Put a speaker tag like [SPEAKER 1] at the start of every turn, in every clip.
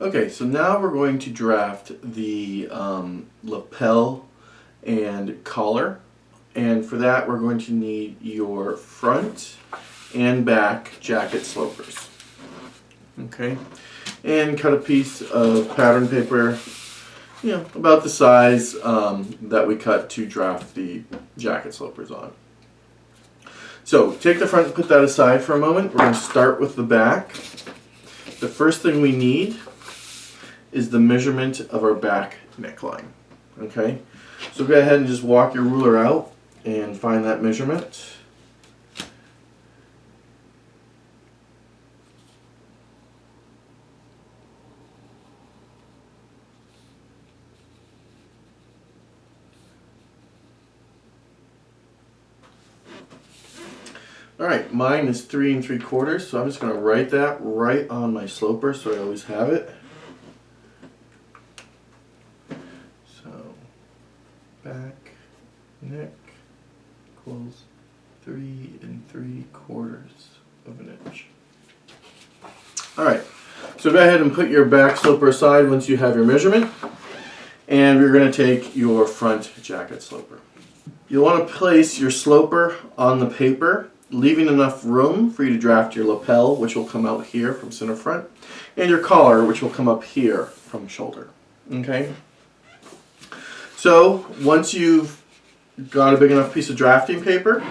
[SPEAKER 1] Okay, so now we're going to draft the lapel and collar, and for that we're going to need your front and back jacket slopers. Okay, and cut a piece of pattern paper, about the size that we cut to draft the jacket slopers on. So take the front and put that aside for a moment. We're going to start with the back. The first thing we need is the measurement of our back neckline. Okay, so go ahead and just walk your ruler out and find that measurement. Alright, mine is 3 3/4, so I'm just going to write that right on my sloper so I always have it. So, back neck equals 3 3/4 of an inch. Alright, so go ahead and put your back sloper aside once you have your measurement, and we're going to take your front jacket sloper. You'll want to place your sloper on the paper, leaving enough room for you to draft your lapel, which will come out here from center front, and your collar, which will come up here from shoulder. Okay? So, once you've got a big enough piece of drafting paper,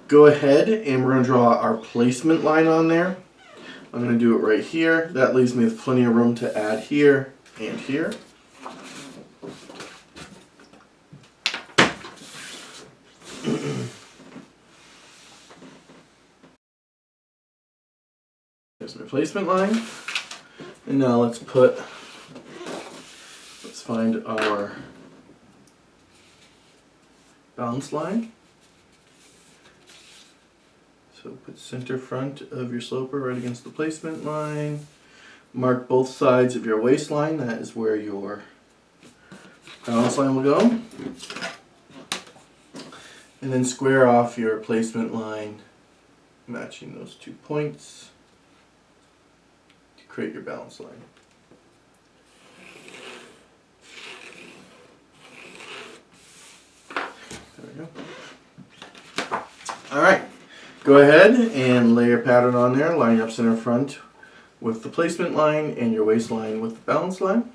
[SPEAKER 1] go ahead and we're going to draw our placement line on there. I'm going to do it right here. That leaves me with plenty of room to add here and here. There's my placement line. And now let's find our balance line. So put center front of your sloper right against the placement line. Mark both sides of your waistline. That is where your balance line will go. And then square off your placement line, matching those 2 points to create your balance line. There we go. Alright, go ahead and lay your pattern on there, lining up center front with the placement line and your waistline with the balance line.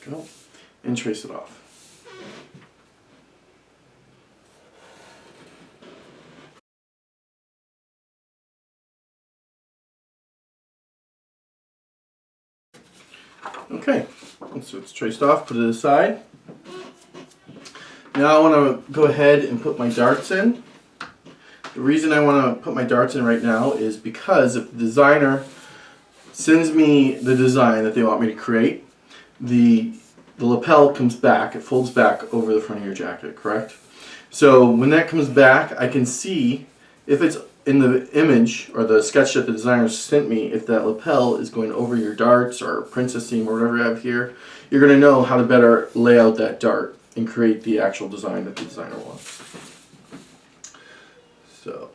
[SPEAKER 1] Go, and trace it off. Okay, so it's traced off, put it aside. Now I want to go ahead and put my darts in. The reason I want to put my darts in right now is because if the designer sends me the design that they want me to create, the lapel comes back, it folds back over the front of your jacket, correct? So when that comes back, I can see if it's in the image or the sketch that the designer sent me, if that lapel is going over your darts or princess seam or whatever you have here, you're going to know how to better lay out that dart and create the actual design that the designer wants. So,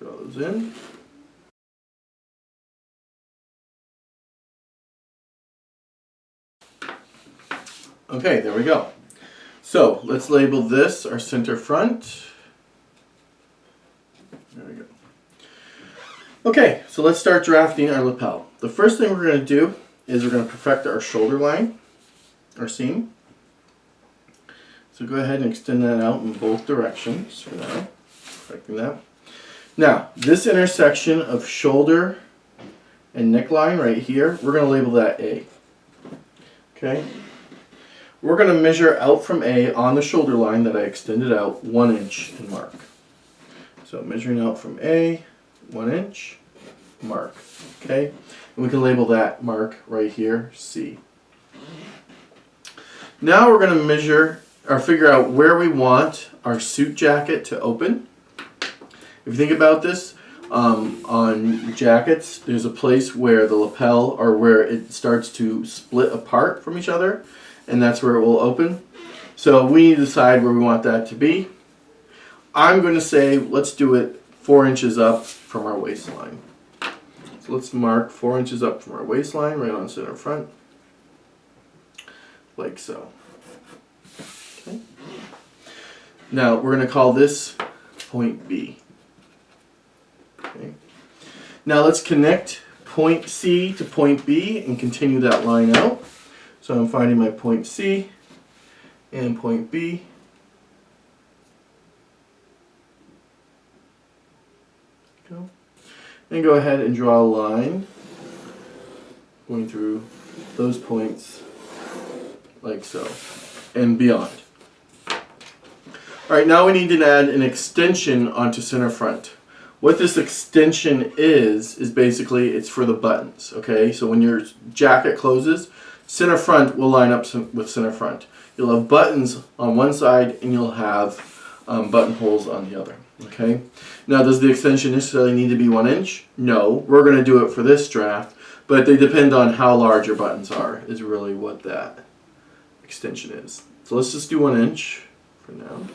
[SPEAKER 1] draw those in. Okay, there we go. So, let's label this our center front. There we go. Okay, so let's start drafting our lapel. The first thing we're going to do is we're going to perfect our shoulder line, our seam. So go ahead and extend that out in both directions for now, perfecting that. Now, this intersection of shoulder and neckline right here, we're going to label that A. Okay? We're going to measure out from A on the shoulder line that I extended out 1 inch and mark. So measuring out from A, 1 inch, mark. Okay? And we can label that mark right here, C. Now we're going to measure or figure out where we want our suit jacket to open. If you think about this, on jackets, there's a place where the lapel or where it starts to split apart from each other, and that's where it will open. So we need to decide where we want that to be. I'm going to say let's do it 4 inches up from our waistline. So let's mark 4 inches up from our waistline, right on center front, like so. Okay. Now we're going to call this point B. Okay. Now let's connect point C to point B and continue that line out. So I'm finding my point C and point B. Go. And go ahead and draw a line going through those points like so and beyond. Alright, now we need to add an extension onto center front. What this extension is basically it's for the buttons, okay? So when your jacket closes, center front will line up with center front. You'll have buttons on one side and you'll have buttonholes on the other, okay? Now, does the extension necessarily need to be 1 inch? No, we're going to do it for this draft, but they depend on how large your buttons are, is really what that extension is. So let's just do 1 inch for now.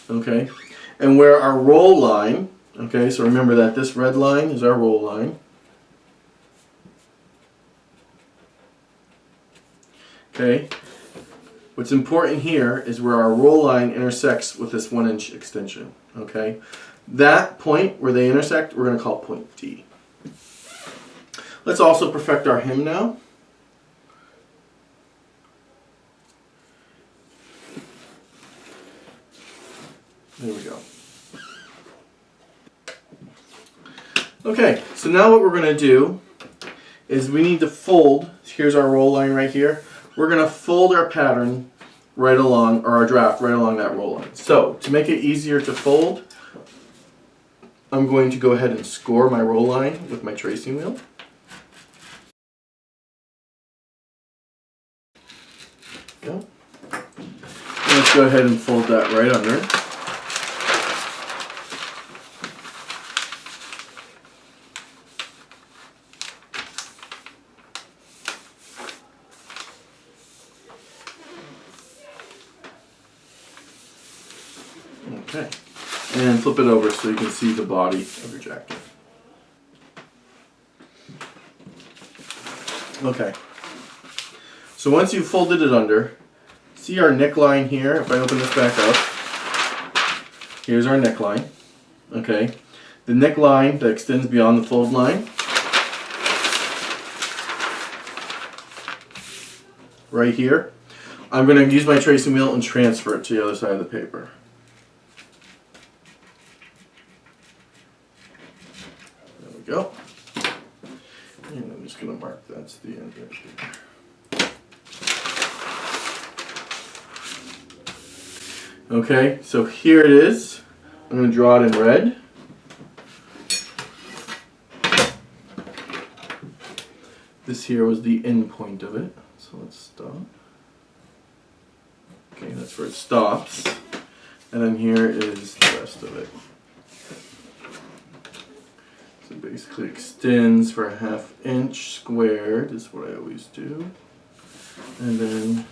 [SPEAKER 1] Okay, and where our roll line, okay, so remember that this red line is our roll line. Okay, what's important here is where our roll line intersects with this 1 inch extension. Okay, that point where they intersect, we're going to call point D. Let's also perfect our hem now. There we go. Okay, so now what we're going to do is we need to fold. Here's our roll line right here. We're going to fold our pattern right along, or our draft right along that roll line. So to make it easier to fold, I'm going to go ahead and score my roll line with my tracing wheel. Go. And let's go ahead and fold that right under. Okay, and flip it over so you can see the body of your jacket. Okay, so once you've folded it under, see our neckline here. If I open this back up, here's our neckline. Okay, the neckline that extends beyond the fold line, right here, I'm going to use my tracing wheel and transfer it to the other side of the paper. Go. And I'm just going to mark that's the end right here. Okay, so here it is. I'm going to draw it in red. This here was the end point of it. So let's stop. Okay, that's where it stops. And then here is the rest of it. It basically extends for a ½ inch squared is what I always do, and then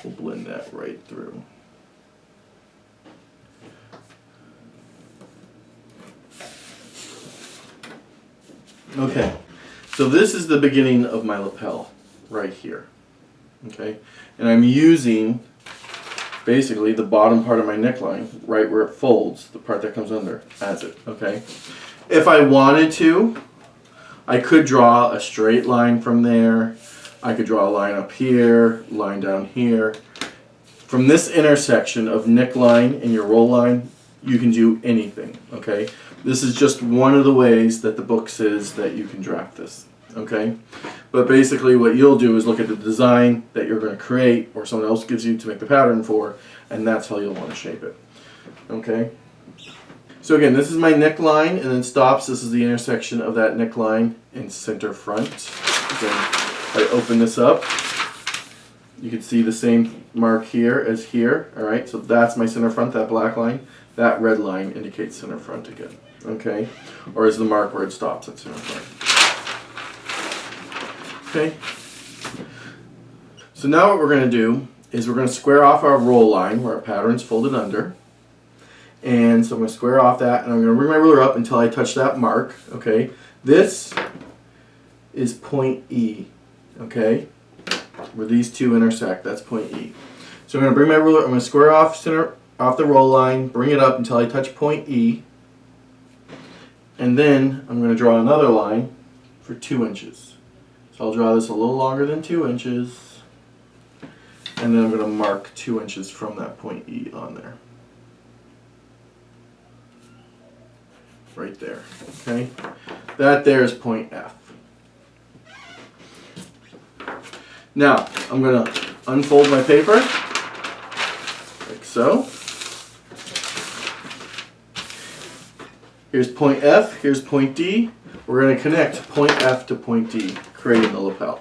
[SPEAKER 1] we'll blend that right through. Okay, so this is the beginning of my lapel right here. Okay, and I'm using basically the bottom part of my neckline right where it folds, the part that comes under, as it. Okay. If I wanted to, I could draw a straight line from there. I could draw a line up here, line down here. From this intersection of neckline and your roll line, you can do anything, okay? This is just one of the ways that the book says that you can draft this, okay? But basically what you'll do is look at the design that you're going to create or someone else gives you to make the pattern for, and that's how you'll want to shape it, okay? So again, this is my neckline and then stops. This is the intersection of that neckline and center front. Again, if I open this up, you can see the same mark here as here. All right, so that's my center front, that black line. That red line indicates center front again. Okay, or is the mark where it stops at center front. Okay, so now what we're going to do is we're going to square off our roll line where our pattern's folded under. And so I'm going to square off that, and I'm going to bring my ruler up until I touch that mark. Okay, this is point E. Okay, where these two intersect, that's point E. So I'm going to bring my ruler, I'm going to square off center off the roll line, bring it up until I touch point E, and then I'm going to draw another line for 2 inches. So I'll draw this a little longer than 2 inches, and then I'm going to mark 2 inches from that point E on there. Right there, okay? That there is point F. Now, I'm going to unfold my paper, like so. Here's point F, here's point D. We're going to connect point F to point D, creating the lapel.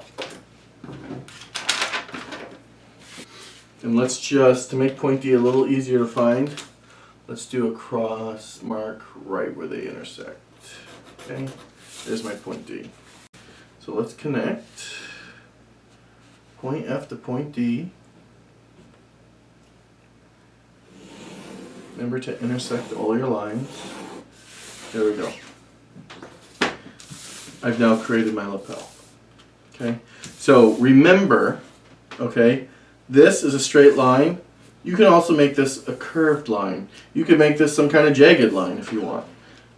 [SPEAKER 1] And let's just, to make point D a little easier to find, let's do a cross mark right where they intersect. Okay, there's my point D. So let's connect point F to point D. Remember to intersect all your lines. There we go. I've now created my lapel. Okay, so remember, okay, this is a straight line. You can also make this a curved line. You can make this some kind of jagged line if you want.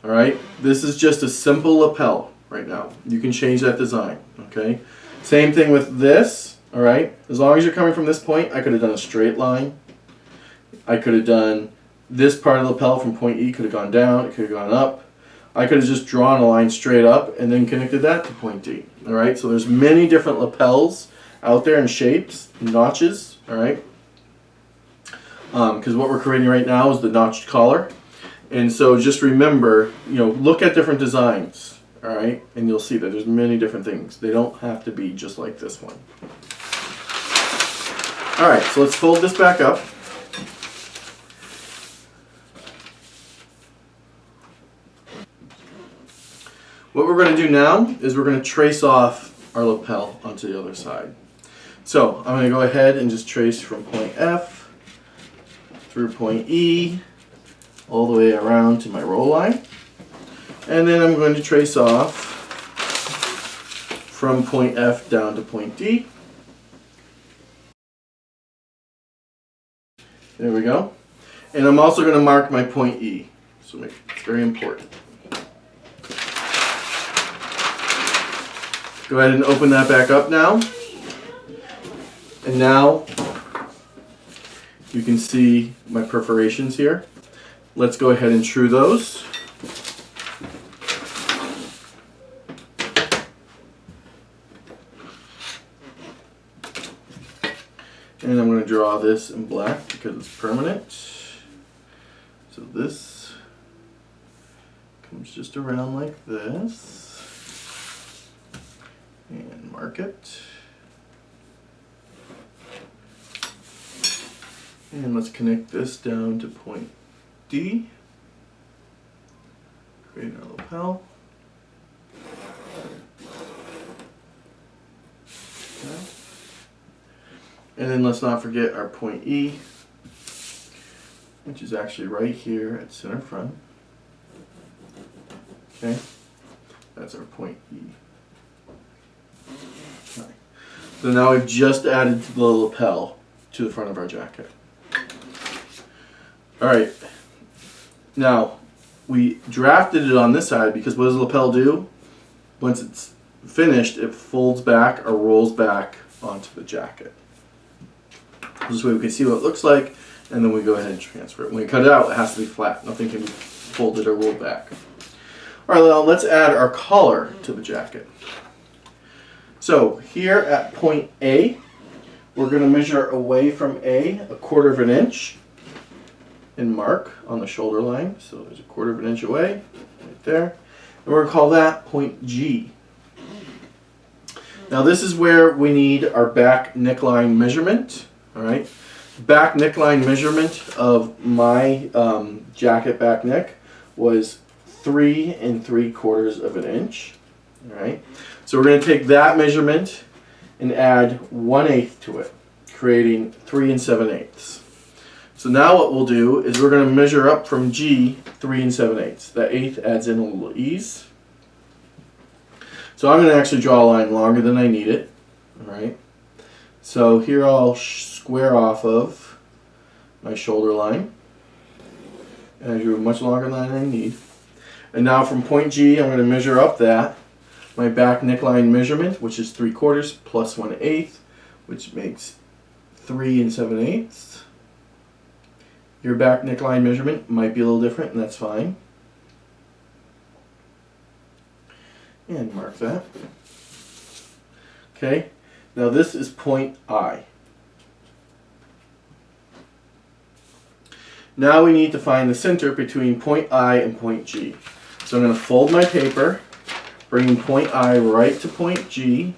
[SPEAKER 1] All right, this is just a simple lapel right now. You can change that design. Okay, same thing with this. All right, as long as you're coming from this point, I could have done a straight line. I could have done this part of the lapel from point E, could have gone down, it could have gone up. I could have just drawn a line straight up and then connected that to point D. All right, so there's many different lapels out there in shapes, notches. All right, because what we're creating right now is the notched collar. And so just remember, look at different designs. All right, and you'll see that there's many different things. They don't have to be just like this one. All right, so let's fold this back up. What we're going to do now is we're going to trace off our lapel onto the other side. So I'm going to go ahead and just trace from point F through point E all the way around to my roll line. And then I'm going to trace off from point F down to point D. There we go. And I'm also going to mark my point E. So it's very important. Go ahead and open that back up now. And now you can see my perforations here. Let's go ahead and true those. And I'm going to draw this in black because it's permanent. So this comes just around like this. And mark it. And let's connect this down to point D. Create our lapel. Okay. And then let's not forget our point E, which is actually right here at center front. Okay, that's our point E. Okay. So now we've just added the lapel to the front of our jacket. Alright, now we drafted it on this side because what does the lapel do? Once it's finished, it folds back or rolls back onto the jacket. This way we can see what it looks like, and then we go ahead and transfer it. When we cut it out, it has to be flat. Nothing can be folded or rolled back. Alright, now let's add our collar to the jacket. So here at point A, we're going to measure away from A 1/4 of an inch and mark on the shoulder line. So there's 1/4 of an inch away, right there. And we're going to call that point G. Now this is where we need our back neckline measurement. All right, back neckline measurement of my jacket back neck was 3 3/4 of an inch. All right, so we're going to take that measurement and add 1/8 to it, creating 3 7/8. So now what we'll do is we're going to measure up from G 3 7/8. That eighth adds in a little ease. So I'm going to actually draw a line longer than I need it. Alright. So here I'll square off of my shoulder line. And I drew a much longer line than I need. And now from point G, I'm going to measure up that. My back neckline measurement, which is 3/4 plus 1/8, which makes 3 7/8. Your back neckline measurement might be a little different, and that's fine. And mark that. Okay, now this is point I. Now we need to find the center between point I and point G. So I'm going to fold my paper, bringing point I right to point G,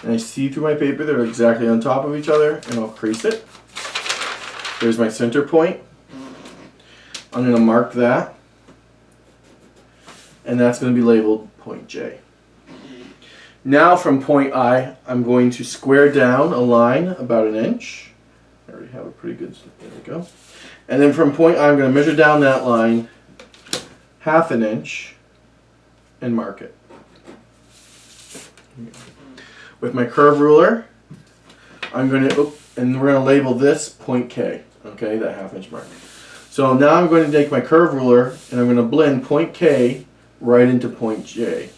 [SPEAKER 1] and I see through my paper they're exactly on top of each other, and I'll crease it. There's my center point. I'm going to mark that, and that's going to be labeled point J. Now from point I, I'm going to square down a line about 1 inch. I already have a pretty good, there we go. And then from point I, I'm going to measure down that line 1/2 inch and mark it. With my curve ruler, I'm going to, and we're going to label this point K, okay, that 1/2 inch mark. So now I'm going to take my curve ruler and I'm going to blend point K right into point J,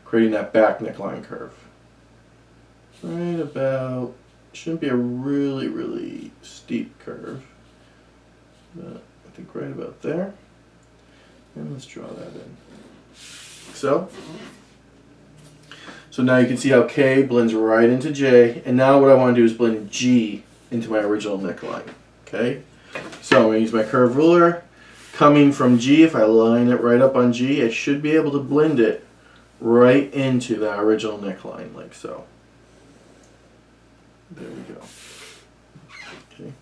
[SPEAKER 1] creating that back neckline curve. Right about, shouldn't be a really steep curve, but I think right about there. And let's draw that in. So now you can see how K blends right into J, and now what I want to do is blend G into my original neckline. Okay? So I'm going to use my curve ruler. Coming from G, if I line it right up on G, I should be able to blend it right into that original neckline, like so. There we go. Okay.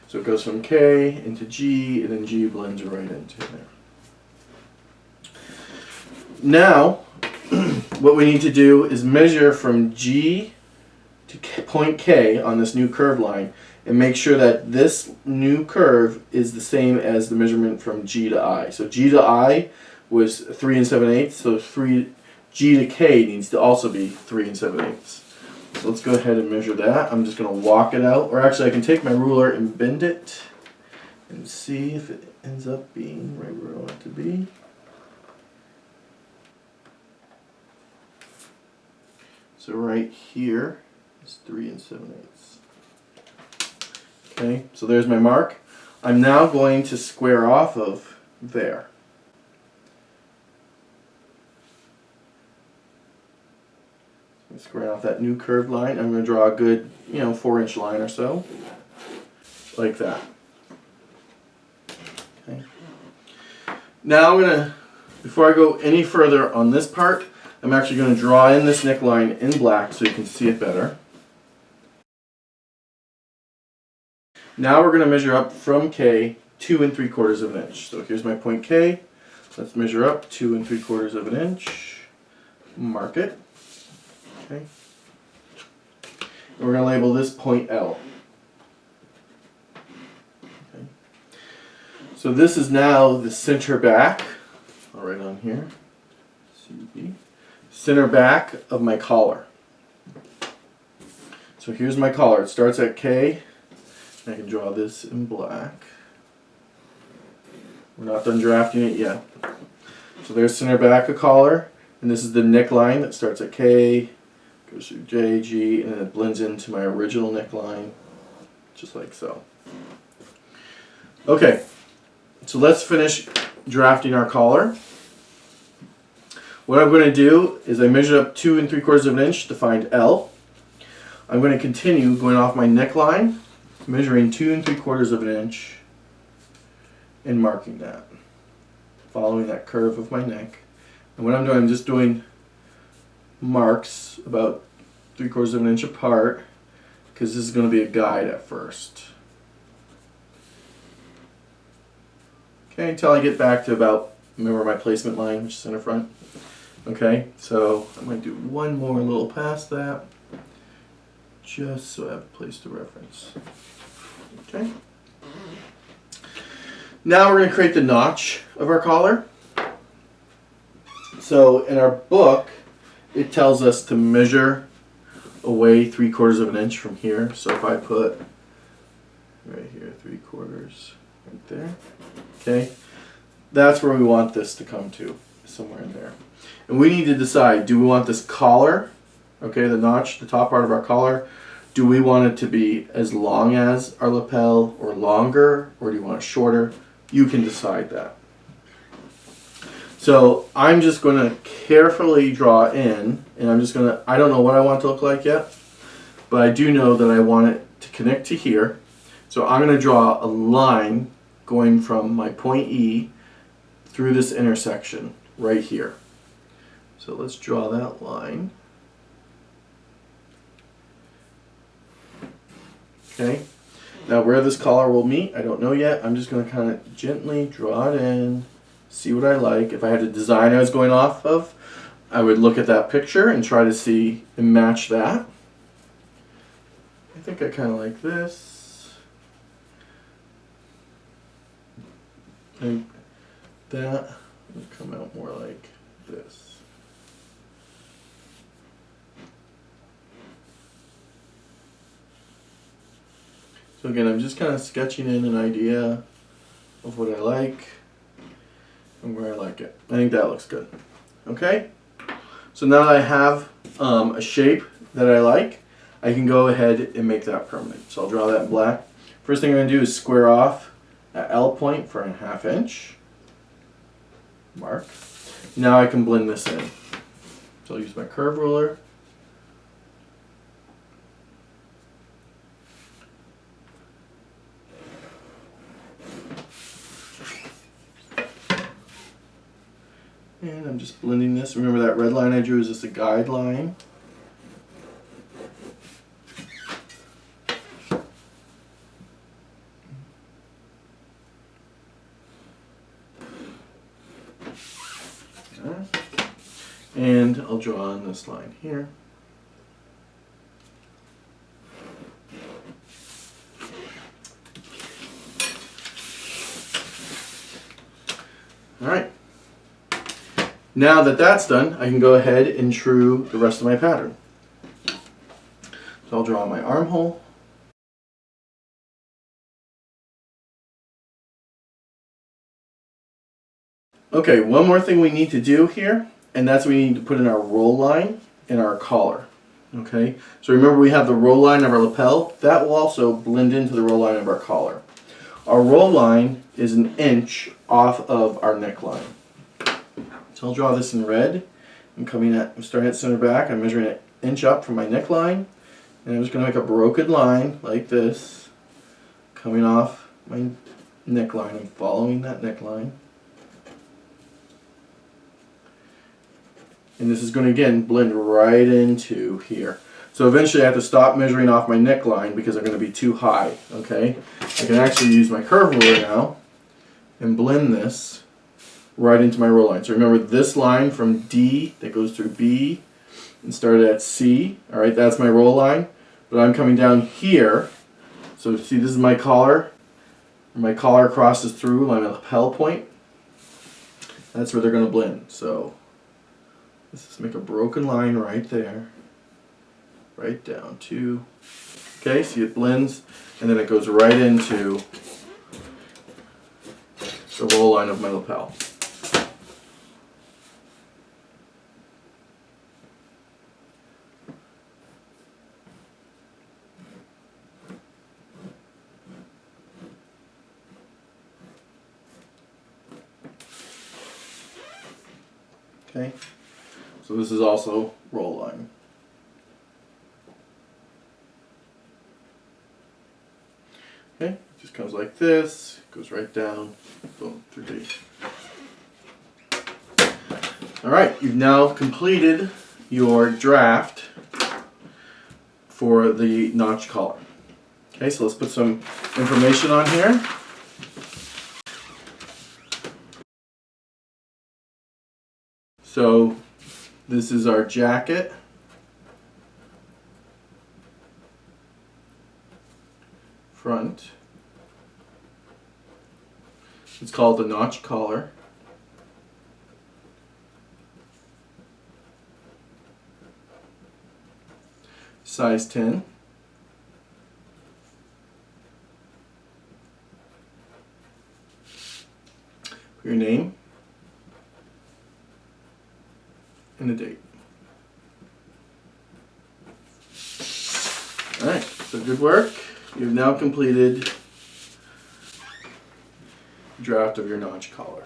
[SPEAKER 1] So it goes from K into G, and then G blends right into there. Now, what we need to do is measure from G to point K on this new curve line, and make sure that this new curve is the same as the measurement from G to I. So G to I was 3 7/8, so G to K needs to also be 3 7/8. So let's go ahead and measure that. I'm just going to walk it out, or actually I can take my ruler and bend it and see if it ends up being right where I want it to be. So right here is 3 7/8. Okay, so there's my mark. I'm now going to square off of there. Square off that new curved line. I'm going to draw a good, 4-inch line or so, like that. Okay. Now I'm going to, before I go any further on this part, I'm actually going to draw in this neckline in black so you can see it better. Now we're going to measure up from K 2 3/4 inch. So here's my point K. Let's measure up 2 3/4 inch. Mark it. Okay. And we're going to label this point L. Okay. So this is now the center back. I'll write on here. CB. Center back of my collar. So here's my collar. It starts at K. I can draw this in black. We're not done drafting it yet. So there's center back of collar, and this is the neckline that starts at K, goes through J, G, and then it blends into my original neckline, just like so. Okay, so let's finish drafting our collar. What I'm going to do is I measured up 2 3/4 inch to find L. I'm going to continue going off my neckline, measuring 2 3/4 inch and marking that, following that curve of my neck. And what I'm doing, I'm just doing marks about 3/4 inch apart, because this is going to be a guide at first. Okay, until I get back to about, remember my placement line, which is center front. Okay, so I'm going to do one more little past that, just so I have a place to reference. Okay. Okay. Now we're going to create the notch of our collar. So in our book, it tells us to measure away 3/4 of an inch from here. So if I put right here 3/4 right there, okay, that's where we want this to come to, somewhere in there. And we need to decide, do we want this collar, okay, the notch, the top part of our collar, do we want it to be as long as our lapel or longer, or do you want it shorter? You can decide that. So I'm just going to carefully draw in, and I'm just going to, I don't know what I want it to look like yet, but I do know that I want it to connect to here. So I'm going to draw a line going from my point E through this intersection right here. So let's draw that line. Okay. Now where this collar will meet, I don't know yet. I'm just going to kind of gently draw it in, see what I like. If I had a design I was going off of, I would look at that picture and try to see and match that. I think I kind of like this. I think that would come out more like this. So again, I'm just kind of sketching in an idea of what I like and where I like it. I think that looks good. Okay? So now that I have a shape that I like, I can go ahead and make that permanent. So I'll draw that in black. First thing I'm going to do is square off that L point for a 1/2 inch. Mark. Now I can blend this in. So I'll use my curve ruler. And I'm just blending this. Remember that red line I drew is just a guideline. And I'll draw on this line here. All right. Now that that's done, I can go ahead and true the rest of my pattern. So I'll draw my armhole. Okay, one more thing we need to do here, and that's we need to put in our roll line in our collar. Okay, so remember we have the roll line of our lapel. That will also blend into the roll line of our collar. Our roll line is 1 inch off of our neckline. So I'll draw this in red. I'm starting at center back. I'm measuring 1 inch up from my neckline. And I'm just going to make a broken line like this, coming off my neckline. I'm following that neckline. And this is going to, again, blend right into here. So eventually I have to stop measuring off my neckline because I'm going to be too high. Okay? I can actually use my curve ruler now and blend this right into my roll line. So remember this line from D that goes through B and started at C. Alright, that's my roll line. But I'm coming down here. So see, this is my collar. My collar crosses through my lapel point. That's where they're going to blend. So let's just make a broken line right there. Right down to, okay, see it blends and then it goes right into the roll line of my lapel. Okay, so this is also roll line. Okay, it just comes like this, goes right down, boom, through D. Alright, you've now completed your draft for the notch collar. Okay, so let's put some information on here. So this is our jacket. Front. It's called the notch collar. Size 10. Put your name and the date. Alright, so good work. You've now completed the draft of your notch collar.